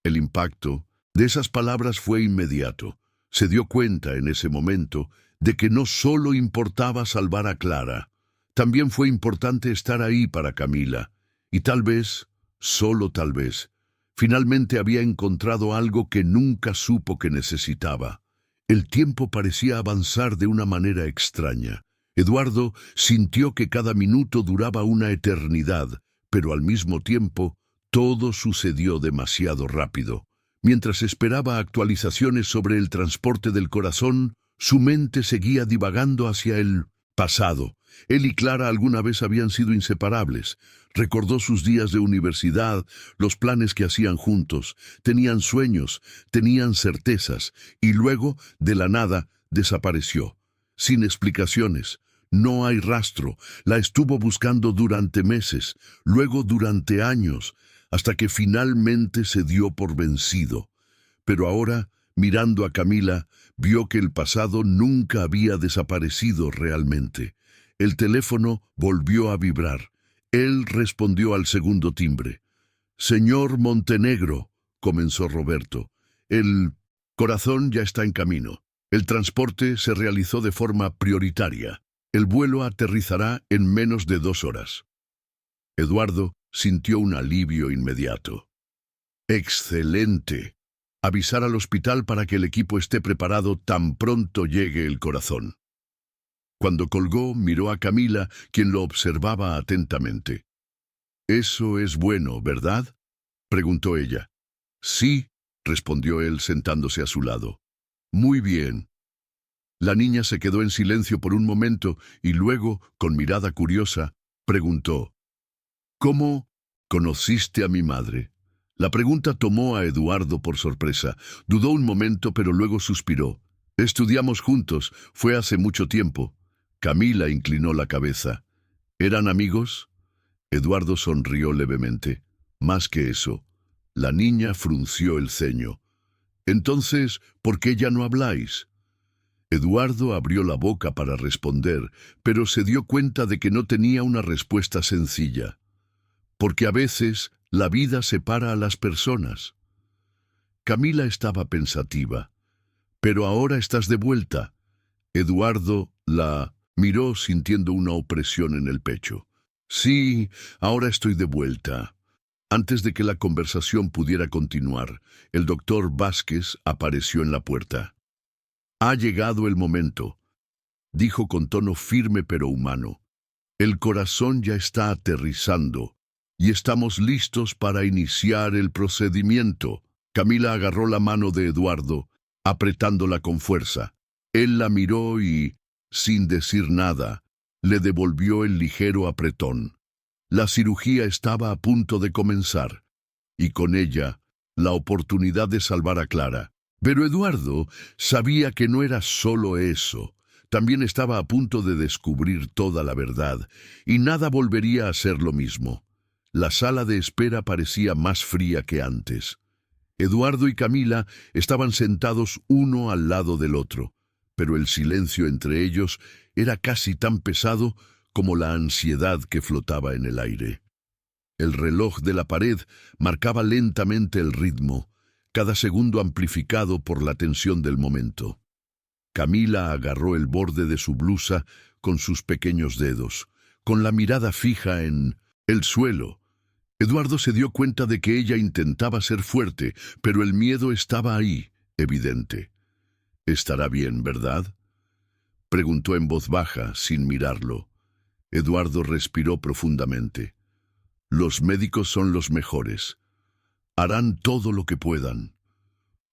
[SPEAKER 1] El impacto de esas palabras fue inmediato. Se dio cuenta en ese momento de que no solo importaba salvar a Clara, también fue importante estar ahí para Camila. Y tal vez, solo tal vez, finalmente había encontrado algo que nunca supo que necesitaba. El tiempo parecía avanzar de una manera extraña. Eduardo sintió que cada minuto duraba una eternidad, pero al mismo tiempo todo sucedió demasiado rápido. Mientras esperaba actualizaciones sobre el transporte del corazón, su mente seguía divagando hacia el pasado. Él y Clara alguna vez habían sido inseparables. Recordó sus días de universidad, los planes que hacían juntos. Tenían sueños, tenían certezas, y luego, de la nada, desapareció. Sin explicaciones. No hay rastro. La estuvo buscando durante meses, luego durante años, hasta que finalmente se dio por vencido. Pero ahora, mirando a Camila, vio que el pasado nunca había desaparecido realmente. El teléfono volvió a vibrar. Él respondió al segundo timbre. «Señor Montenegro», comenzó Roberto, «el corazón ya está en camino. El transporte se realizó de forma prioritaria. El vuelo aterrizará en menos de 2 horas». Eduardo sintió un alivio inmediato. «Excelente. Avisar al hospital para que el equipo esté preparado tan pronto llegue el corazón». Cuando colgó, miró a Camila, quien lo observaba atentamente. «Eso es bueno, ¿verdad?», preguntó ella. «Sí», respondió él sentándose a su lado. Muy bien. La niña se quedó en silencio por un momento y luego, con mirada curiosa, preguntó, ¿cómo conociste a mi madre? La pregunta tomó a Eduardo por sorpresa. Dudó un momento, pero luego suspiró. Estudiamos juntos, fue hace mucho tiempo. Camila inclinó la cabeza. ¿Eran amigos? Eduardo sonrió levemente. Más que eso. La niña frunció el ceño. Entonces, ¿por qué ya no habláis? Eduardo abrió la boca para responder, pero se dio cuenta de que no tenía una respuesta sencilla. Porque a veces la vida separa a las personas. Camila estaba pensativa. Pero ahora estás de vuelta. Eduardo la miró sintiendo una opresión en el pecho. Sí, ahora estoy de vuelta. Antes de que la conversación pudiera continuar, el doctor Vázquez apareció en la puerta. Ha llegado el momento, dijo con tono firme pero humano. El corazón ya está aterrizando y estamos listos para iniciar el procedimiento. Camila agarró la mano de Eduardo, apretándola con fuerza. Él la miró y, sin decir nada, le devolvió el ligero apretón. La cirugía estaba a punto de comenzar, y con ella, la oportunidad de salvar a Clara. Pero Eduardo sabía que no era solo eso. También estaba a punto de descubrir toda la verdad, y nada volvería a ser lo mismo. La sala de espera parecía más fría que antes. Eduardo y Camila estaban sentados uno al lado del otro, pero el silencio entre ellos era casi tan pesado como la ansiedad que flotaba en el aire. El reloj de la pared marcaba lentamente el ritmo, cada segundo amplificado por la tensión del momento. Camila agarró el borde de su blusa con sus pequeños dedos, con la mirada fija en el suelo. Eduardo se dio cuenta de que ella intentaba ser fuerte, pero el miedo estaba ahí, evidente. «¿Estará bien, verdad?», preguntó en voz baja, sin mirarlo. Eduardo respiró profundamente. «Los médicos son los mejores. Harán todo lo que puedan».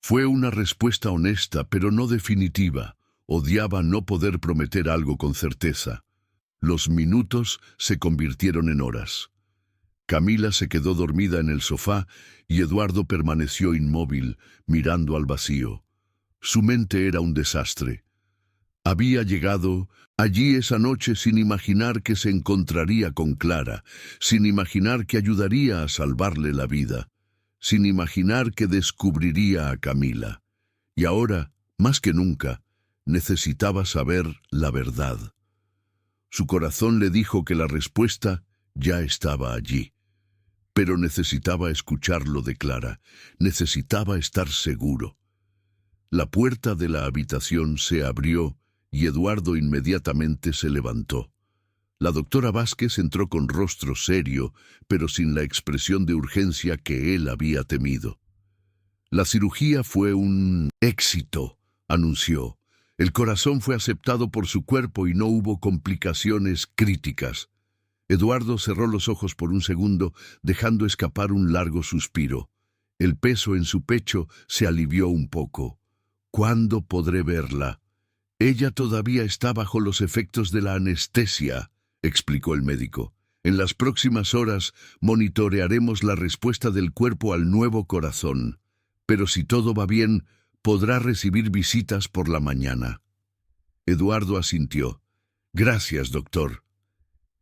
[SPEAKER 1] Fue una respuesta honesta, pero no definitiva. Odiaba no poder prometer algo con certeza. Los minutos se convirtieron en horas. Camila se quedó dormida en el sofá y Eduardo permaneció inmóvil, mirando al vacío. Su mente era un desastre. Había llegado allí esa noche sin imaginar que se encontraría con Clara, sin imaginar que ayudaría a salvarle la vida, sin imaginar que descubriría a Camila. Y ahora, más que nunca, necesitaba saber la verdad. Su corazón le dijo que la respuesta ya estaba allí. Pero necesitaba escucharlo de Clara, necesitaba estar seguro. La puerta de la habitación se abrió y Eduardo inmediatamente se levantó. La doctora Vázquez entró con rostro serio, pero sin la expresión de urgencia que él había temido. La cirugía fue un éxito, anunció. El corazón fue aceptado por su cuerpo y no hubo complicaciones críticas. Eduardo cerró los ojos por un segundo, dejando escapar un largo suspiro. El peso en su pecho se alivió un poco. «¿Cuándo podré verla?» «Ella todavía está bajo los efectos de la anestesia», explicó el médico. «En las próximas horas monitorearemos la respuesta del cuerpo al nuevo corazón. Pero si todo va bien, podrá recibir visitas por la mañana». Eduardo asintió. «Gracias, doctor».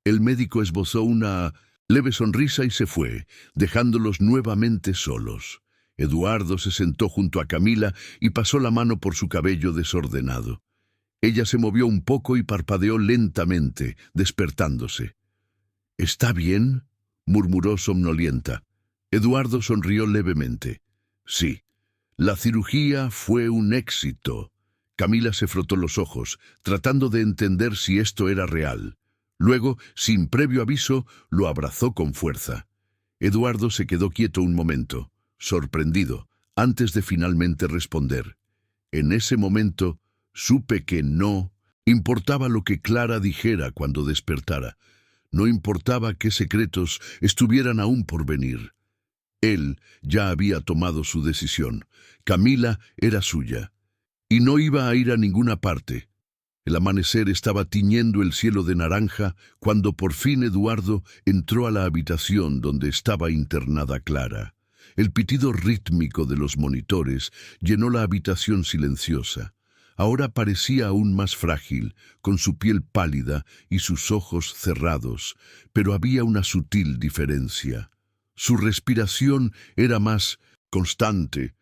[SPEAKER 1] El médico esbozó una leve sonrisa y se fue, dejándolos nuevamente solos. Eduardo se sentó junto a Camila y pasó la mano por su cabello desordenado. Ella se movió un poco y parpadeó lentamente, despertándose. «¿Está bien?», murmuró somnolienta. Eduardo sonrió levemente. «Sí, la cirugía fue un éxito». Camila se frotó los ojos, tratando de entender si esto era real. Luego, sin previo aviso, lo abrazó con fuerza. Eduardo se quedó quieto un momento, sorprendido, antes de finalmente responder. En ese momento, supe que no importaba lo que Clara dijera cuando despertara. No importaba qué secretos estuvieran aún por venir. Él ya había tomado su decisión. Camila era suya. y no iba a ir a ninguna parte. El amanecer estaba tiñendo el cielo de naranja cuando por fin Eduardo entró a la habitación donde estaba internada Clara. El pitido rítmico de los monitores llenó la habitación silenciosa. Ahora parecía aún más frágil, con su piel pálida y sus ojos cerrados, pero había una sutil diferencia. Su respiración era más constante.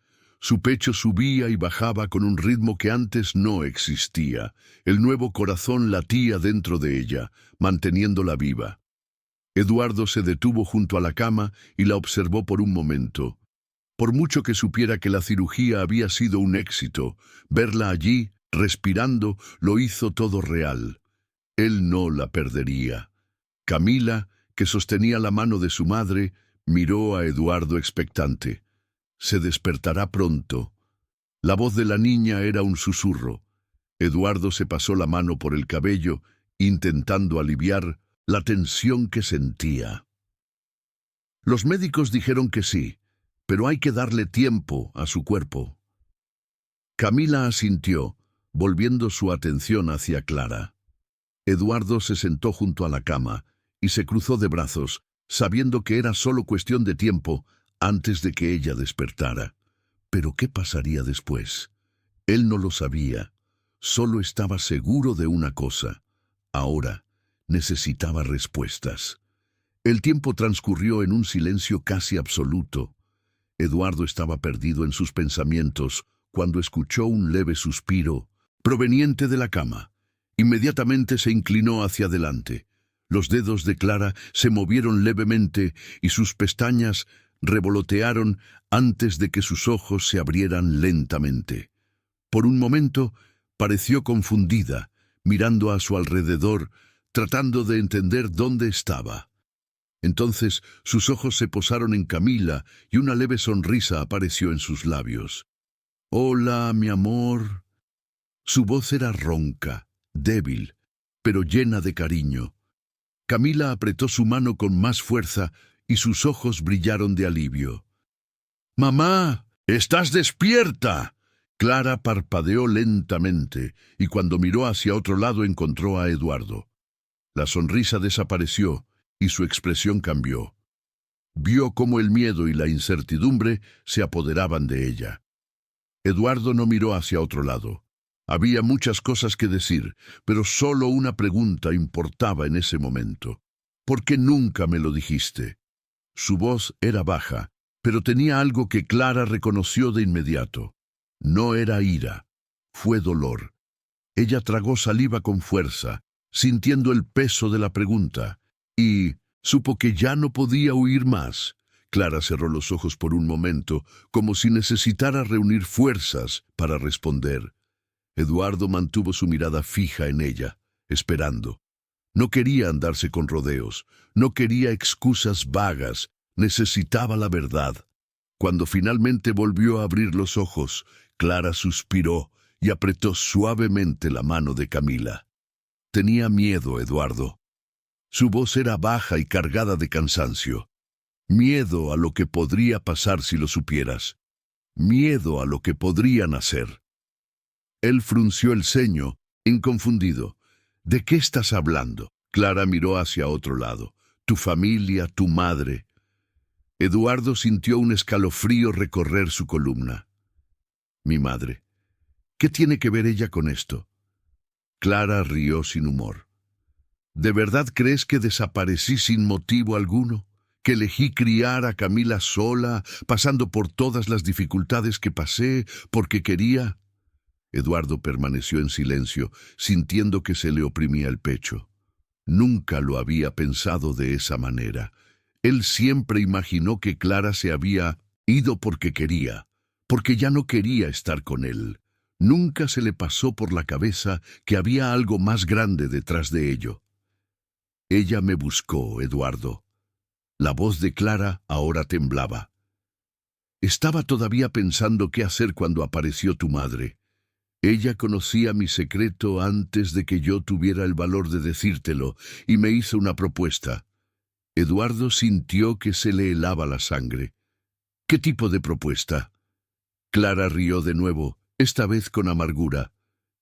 [SPEAKER 1] Su pecho subía y bajaba con un ritmo que antes no existía. El nuevo corazón latía dentro de ella, manteniéndola viva. Eduardo se detuvo junto a la cama y la observó por un momento. Por mucho que supiera que la cirugía había sido un éxito, verla allí, respirando, lo hizo todo real. Él no la perdería. Camila, que sostenía la mano de su madre, miró a Eduardo expectante. Se despertará pronto. La voz de la niña era un susurro. Eduardo se pasó la mano por el cabello, intentando aliviar la tensión que sentía. Los médicos dijeron que sí, pero hay que darle tiempo a su cuerpo. Camila asintió, volviendo su atención hacia Clara. Eduardo se sentó junto a la cama y se cruzó de brazos, sabiendo que era solo cuestión de tiempo antes de que ella despertara. Pero ¿qué pasaría después? Él no lo sabía. Solo estaba seguro de una cosa. Ahora necesitaba respuestas. El tiempo transcurrió en un silencio casi absoluto. Eduardo estaba perdido en sus pensamientos cuando escuchó un leve suspiro proveniente de la cama. Inmediatamente se inclinó hacia adelante. Los dedos de Clara se movieron levemente y sus pestañas revolotearon antes de que sus ojos se abrieran lentamente. Por un momento pareció confundida, mirando a su alrededor, tratando de entender dónde estaba. Entonces sus ojos se posaron en Camila y una leve sonrisa apareció en sus labios. «Hola, mi amor». Su voz era ronca, débil, pero llena de cariño. Camila apretó su mano con más fuerza y sus ojos brillaron de alivio. «¡Mamá! ¡Estás despierta!». Clara parpadeó lentamente y cuando miró hacia otro lado encontró a Eduardo. La sonrisa desapareció y su expresión cambió. Vio cómo el miedo y la incertidumbre se apoderaban de ella. Eduardo no miró hacia otro lado. Había muchas cosas que decir, pero solo una pregunta importaba en ese momento. «¿Por qué nunca me lo dijiste?». Su voz era baja, pero tenía algo que Clara reconoció de inmediato. No era ira, fue dolor. Ella tragó saliva con fuerza, sintiendo el peso de la pregunta, y supo que ya no podía huir más. Clara cerró los ojos por un momento, como si necesitara reunir fuerzas para responder. Eduardo mantuvo su mirada fija en ella, esperando. No quería andarse con rodeos, no quería excusas vagas, necesitaba la verdad. Cuando finalmente volvió a abrir los ojos, Clara suspiró y apretó suavemente la mano de Camila. Tenía miedo, Eduardo. Su voz era baja y cargada de cansancio. Miedo a lo que podría pasar si lo supieras. Miedo a lo que podrían hacer. Él frunció el ceño, inconfundido. «¿De qué estás hablando?». Clara miró hacia otro lado. «Tu familia, tu madre». Eduardo sintió un escalofrío recorrer su columna. «Mi madre. ¿Qué tiene que ver ella con esto?». Clara rió sin humor. «¿De verdad crees que desaparecí sin motivo alguno? ¿Que elegí criar a Camila sola, pasando por todas las dificultades que pasé, porque quería?» Eduardo permaneció en silencio, sintiendo que se le oprimía el pecho. Nunca lo había pensado de esa manera. Él siempre imaginó que Clara se había ido porque quería, porque ya no quería estar con él. Nunca se le pasó por la cabeza que había algo más grande detrás de ello. «Ella me buscó, Eduardo». La voz de Clara ahora temblaba. «Estaba todavía pensando qué hacer cuando apareció tu madre. Ella conocía mi secreto antes de que yo tuviera el valor de decírtelo y me hizo una propuesta». Eduardo sintió que se le helaba la sangre. «¿Qué tipo de propuesta?». Clara rió de nuevo, esta vez con amargura.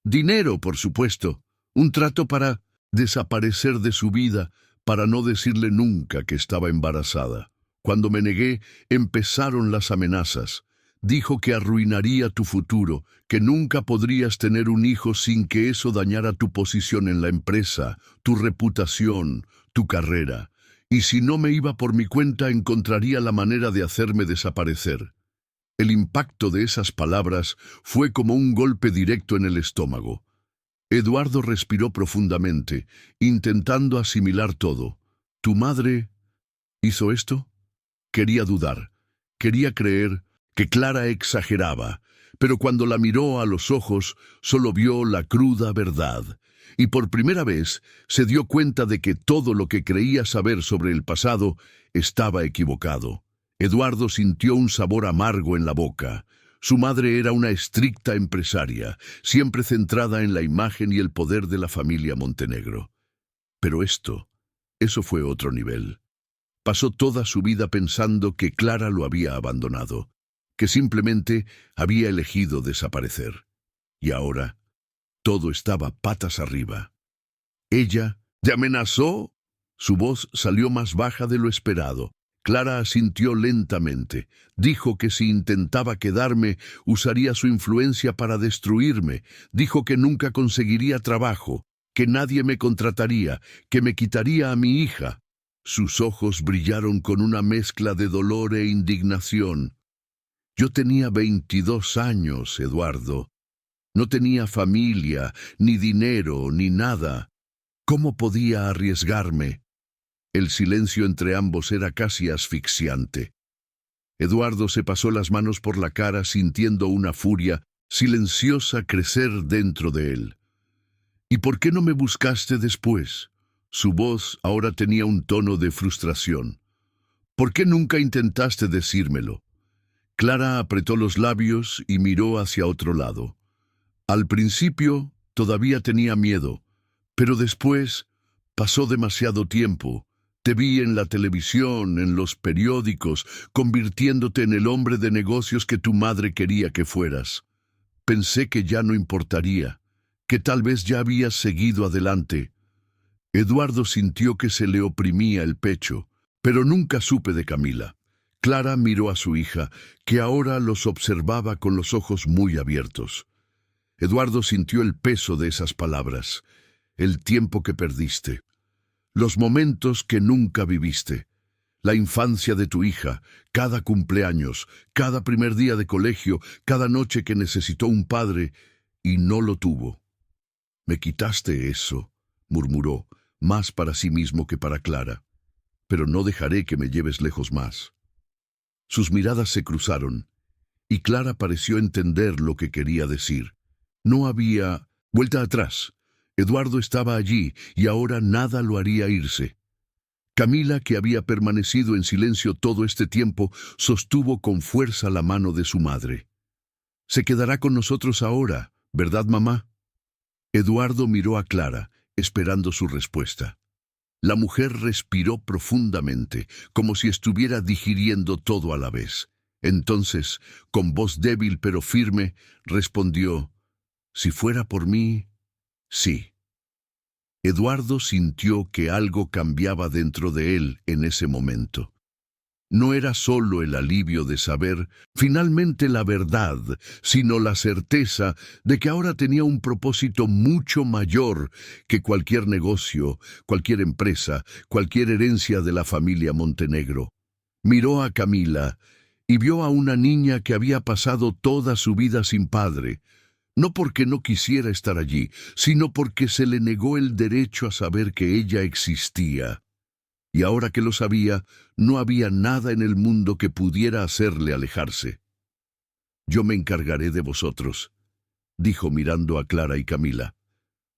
[SPEAKER 1] Dinero, por supuesto. Un trato para desaparecer de su vida, para no decirle nunca que estaba embarazada. Cuando me negué, empezaron las amenazas. Dijo que arruinaría tu futuro, que nunca podrías tener un hijo sin que eso dañara tu posición en la empresa, tu reputación, tu carrera. Y si no me iba por mi cuenta, encontraría la manera de hacerme desaparecer. El impacto de esas palabras fue como un golpe directo en el estómago. Eduardo respiró profundamente, intentando asimilar todo. ¿Tu madre hizo esto? Quería dudar. Quería creer que Clara exageraba, pero cuando la miró a los ojos, solo vio la cruda verdad. Y por primera vez se dio cuenta de que todo lo que creía saber sobre el pasado estaba equivocado. Eduardo sintió un sabor amargo en la boca. Su madre era una estricta empresaria, siempre centrada en la imagen y el poder de la familia Montenegro. Pero eso fue otro nivel. Pasó toda su vida pensando que Clara lo había abandonado, que simplemente había elegido desaparecer. Y ahora, todo estaba patas arriba. ¿Ella te amenazó? Su voz salió más baja de lo esperado. Clara asintió lentamente. Dijo que si intentaba quedarme, usaría su influencia para destruirme. Dijo que nunca conseguiría trabajo, que nadie me contrataría, que me quitaría a mi hija. Sus ojos brillaron con una mezcla de dolor e indignación. Yo tenía 22 años, Eduardo. No tenía familia, ni dinero, ni nada. ¿Cómo podía arriesgarme? El silencio entre ambos era casi asfixiante. Eduardo se pasó las manos por la cara sintiendo una furia silenciosa crecer dentro de él. ¿Y por qué no me buscaste después? Su voz ahora tenía un tono de frustración. ¿Por qué nunca intentaste decírmelo? Clara apretó los labios y miró hacia otro lado. Al principio todavía tenía miedo, pero después pasó demasiado tiempo. Te vi en la televisión, en los periódicos, convirtiéndote en el hombre de negocios que tu madre quería que fueras. Pensé que ya no importaría, que tal vez ya habías seguido adelante. Eduardo sintió que se le oprimía el pecho, pero nunca supe de Camila. Clara miró a su hija, que ahora los observaba con los ojos muy abiertos. Eduardo sintió el peso de esas palabras, el tiempo que perdiste, los momentos que nunca viviste, la infancia de tu hija, cada cumpleaños, cada primer día de colegio, cada noche que necesitó un padre y no lo tuvo. Me quitaste eso, murmuró, más para sí mismo que para Clara, pero no dejaré que me lleves lejos más. Sus miradas se cruzaron, y Clara pareció entender lo que quería decir. No había vuelta atrás. Eduardo estaba allí, y ahora nada lo haría irse. Camila, que había permanecido en silencio todo este tiempo, sostuvo con fuerza la mano de su madre. «Se quedará con nosotros ahora, ¿verdad, mamá?» Eduardo miró a Clara, esperando su respuesta. La mujer respiró profundamente, como si estuviera digiriendo todo a la vez. Entonces, con voz débil pero firme, respondió: «Si fuera por mí, sí». Eduardo sintió que algo cambiaba dentro de él en ese momento. No era solo el alivio de saber finalmente la verdad, sino la certeza de que ahora tenía un propósito mucho mayor que cualquier negocio, cualquier empresa, cualquier herencia de la familia Montenegro. Miró a Camila y vio a una niña que había pasado toda su vida sin padre, no porque no quisiera estar allí, sino porque se le negó el derecho a saber que ella existía. Y ahora que lo sabía, no había nada en el mundo que pudiera hacerle alejarse. «Yo me encargaré de vosotros», dijo mirando a Clara y Camila.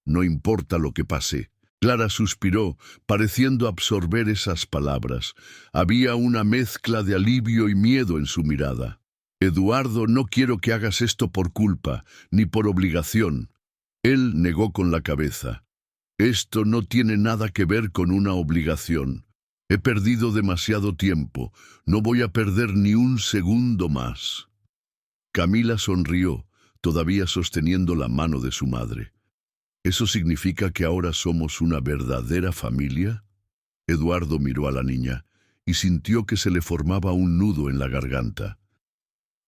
[SPEAKER 1] «No importa lo que pase». Clara suspiró, pareciendo absorber esas palabras. Había una mezcla de alivio y miedo en su mirada. «Eduardo, no quiero que hagas esto por culpa, ni por obligación». Él negó con la cabeza. «Esto no tiene nada que ver con una obligación. He perdido demasiado tiempo. No voy a perder ni un segundo más». Camila sonrió, todavía sosteniendo la mano de su madre. ¿Eso significa que ahora somos una verdadera familia? Eduardo miró a la niña y sintió que se le formaba un nudo en la garganta.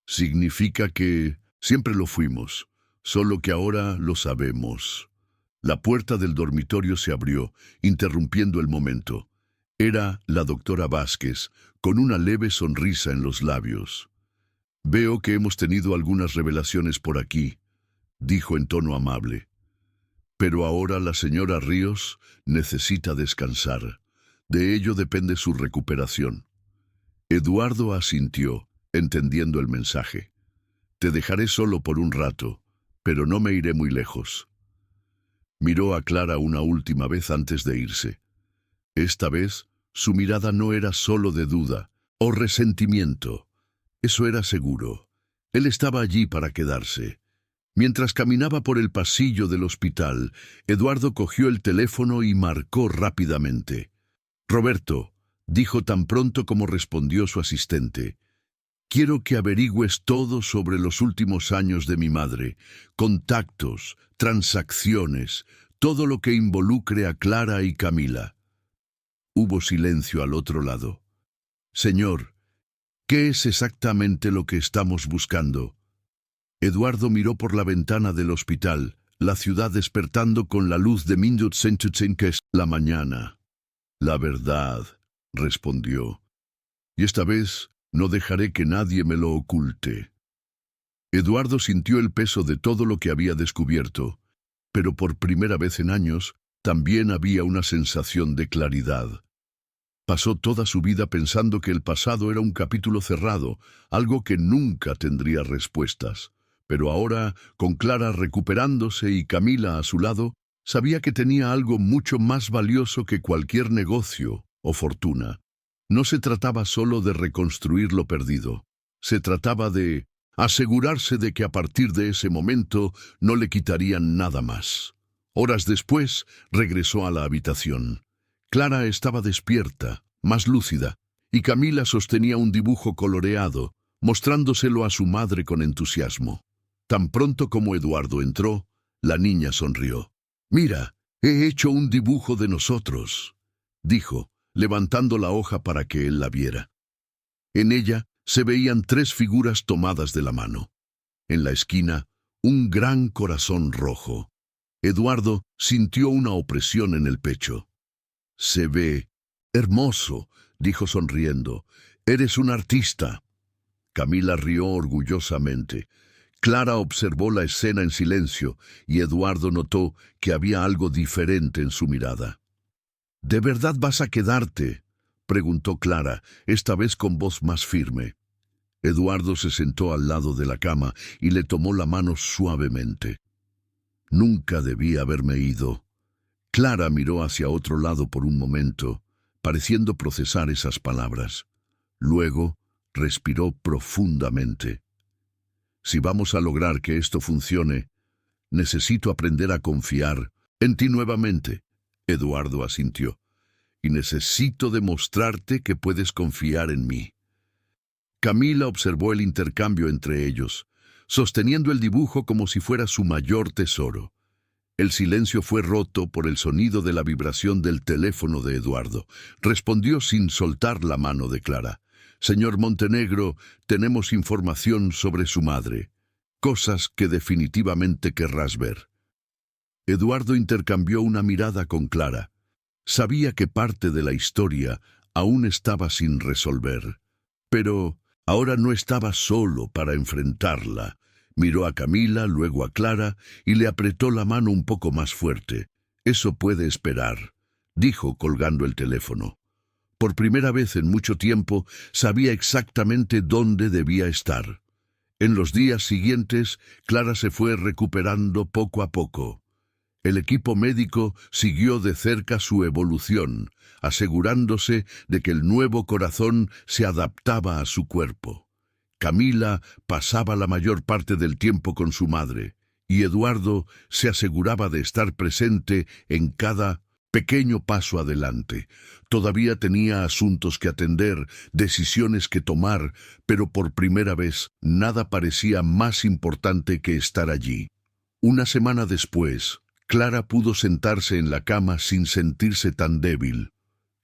[SPEAKER 1] Significa que siempre lo fuimos, solo que ahora lo sabemos. La puerta del dormitorio se abrió, interrumpiendo el momento. Era la doctora Vázquez, con una leve sonrisa en los labios. «Veo que hemos tenido algunas revelaciones por aquí», dijo en tono amable. «Pero ahora la señora Ríos necesita descansar. De ello depende su recuperación». Eduardo asintió, entendiendo el mensaje. «Te dejaré solo por un rato, pero no me iré muy lejos». Miró a Clara una última vez antes de irse. Esta vez, su mirada no era solo de duda o resentimiento. Eso era seguro. Él estaba allí para quedarse. Mientras caminaba por el pasillo del hospital, Eduardo cogió el teléfono y marcó rápidamente. «Roberto», dijo tan pronto como respondió su asistente, «quiero que averigües todo sobre los últimos años de mi madre, contactos, transacciones, todo lo que involucre a Clara y Camila». Hubo silencio al otro lado. «Señor, ¿qué es exactamente lo que estamos buscando?». Eduardo miró por la ventana del hospital, la ciudad despertando con la luz de que es la mañana. «La verdad», respondió, «y esta vez no dejaré que nadie me lo oculte». Eduardo sintió el peso de todo lo que había descubierto, pero por primera vez en años también había una sensación de claridad. Pasó toda su vida pensando que el pasado era un capítulo cerrado, algo que nunca tendría respuestas. Pero ahora, con Clara recuperándose y Camila a su lado, sabía que tenía algo mucho más valioso que cualquier negocio o fortuna. No se trataba solo de reconstruir lo perdido. Se trataba de asegurarse de que a partir de ese momento no le quitarían nada más. Horas después, regresó a la habitación. Clara estaba despierta, más lúcida, y Camila sostenía un dibujo coloreado, mostrándoselo a su madre con entusiasmo. Tan pronto como Eduardo entró, la niña sonrió. «Mira, he hecho un dibujo de nosotros», dijo, levantando la hoja para que él la viera. En ella se veían 3 figuras tomadas de la mano. En la esquina, un gran corazón rojo. Eduardo sintió una opresión en el pecho. «Se ve hermoso», dijo sonriendo. «Eres un artista». Camila rió orgullosamente. Clara observó la escena en silencio y Eduardo notó que había algo diferente en su mirada. «¿De verdad vas a quedarte?», preguntó Clara, esta vez con voz más firme. Eduardo se sentó al lado de la cama y le tomó la mano suavemente. «Nunca debí haberme ido». Clara miró hacia otro lado por un momento, pareciendo procesar esas palabras. Luego respiró profundamente. «Si vamos a lograr que esto funcione, necesito aprender a confiar en ti nuevamente», Eduardo asintió. «Y necesito demostrarte que puedes confiar en mí». Camila observó el intercambio entre ellos, sosteniendo el dibujo como si fuera su mayor tesoro. El silencio fue roto por el sonido de la vibración del teléfono de Eduardo. Respondió sin soltar la mano de Clara. «Señor Montenegro, tenemos información sobre su madre. Cosas que definitivamente querrás ver». Eduardo intercambió una mirada con Clara. Sabía que parte de la historia aún estaba sin resolver. Pero ahora no estaba solo para enfrentarla. Miró a Camila, luego a Clara, y le apretó la mano un poco más fuerte. «Eso puede esperar», dijo colgando el teléfono. Por primera vez en mucho tiempo sabía exactamente dónde debía estar. En los días siguientes, Clara se fue recuperando poco a poco. El equipo médico siguió de cerca su evolución, asegurándose de que el nuevo corazón se adaptaba a su cuerpo. Camila pasaba la mayor parte del tiempo con su madre, y Eduardo se aseguraba de estar presente en cada Pequeño paso adelante. Todavía tenía asuntos que atender, decisiones que tomar, pero por primera vez nada parecía más importante que estar allí. Una semana después, Clara pudo sentarse en la cama sin sentirse tan débil.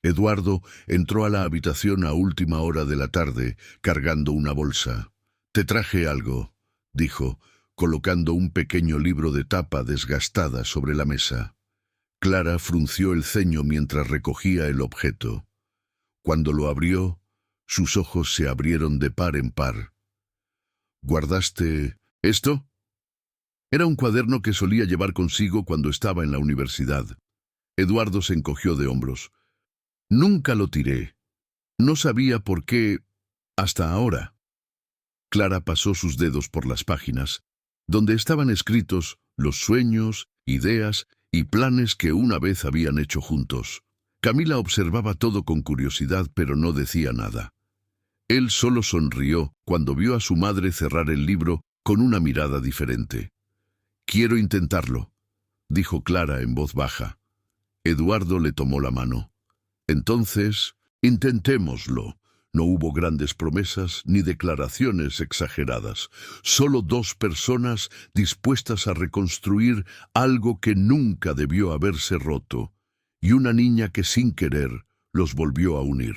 [SPEAKER 1] Eduardo entró a la habitación a última hora de la tarde, cargando una bolsa. «Te traje algo», dijo, colocando un pequeño libro de tapa desgastada sobre la mesa. Clara frunció el ceño mientras recogía el objeto. Cuando lo abrió, sus ojos se abrieron de par en par. «¿Guardaste esto?» Era un cuaderno que solía llevar consigo cuando estaba en la universidad. Eduardo se encogió de hombros. «Nunca lo tiré. No sabía por qué hasta ahora». Clara pasó sus dedos por las páginas, donde estaban escritos los sueños, ideas y planes que una vez habían hecho juntos. Camila observaba todo con curiosidad, pero no decía nada. Él solo sonrió cuando vio a su madre cerrar el libro con una mirada diferente. «Quiero intentarlo», dijo Clara en voz baja. Eduardo le tomó la mano. «Entonces, intentémoslo». No hubo grandes promesas ni declaraciones exageradas, solo dos personas dispuestas a reconstruir algo que nunca debió haberse roto, y una niña que sin querer los volvió a unir.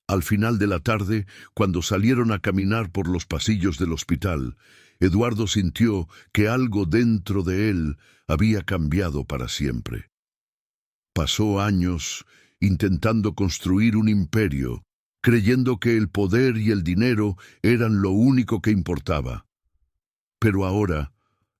[SPEAKER 1] Al final de la tarde, cuando salieron a caminar por los pasillos del hospital, Eduardo sintió que algo dentro de él había cambiado para siempre. Pasó años intentando construir un imperio, creyendo que el poder y el dinero eran lo único que importaba. Pero ahora,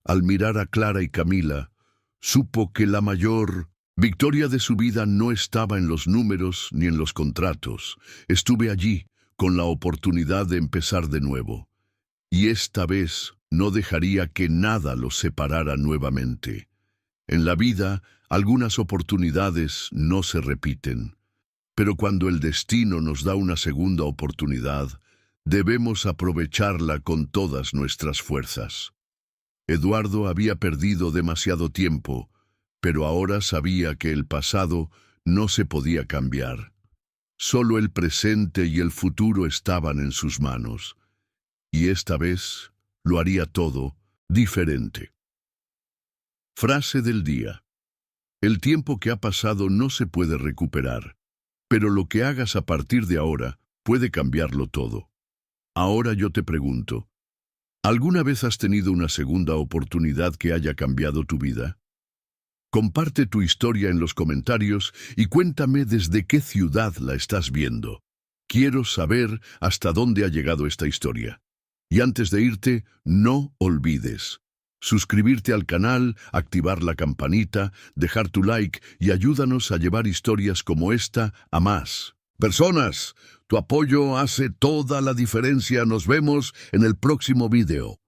[SPEAKER 1] al mirar a Clara y Camila, supo que la mayor victoria de su vida no estaba en los números ni en los contratos. Estuve allí, con la oportunidad de empezar de nuevo. Y esta vez no dejaría que nada los separara nuevamente. En la vida, algunas oportunidades no se repiten. Pero cuando el destino nos da una segunda oportunidad, debemos aprovecharla con todas nuestras fuerzas. Eduardo había perdido demasiado tiempo, pero ahora sabía que el pasado no se podía cambiar. Solo el presente y el futuro estaban en sus manos, y esta vez lo haría todo diferente. Frase del día. El tiempo que ha pasado no se puede recuperar, pero lo que hagas a partir de ahora puede cambiarlo todo. Ahora yo te pregunto, ¿alguna vez has tenido una segunda oportunidad que haya cambiado tu vida? Comparte tu historia en los comentarios y cuéntame desde qué ciudad la estás viendo. Quiero saber hasta dónde ha llegado esta historia. Y antes de irte, no olvides suscribirte al canal, activar la campanita, dejar tu like y ayúdanos a llevar historias como esta a más personas. Tu apoyo hace toda la diferencia. Nos vemos en el próximo video.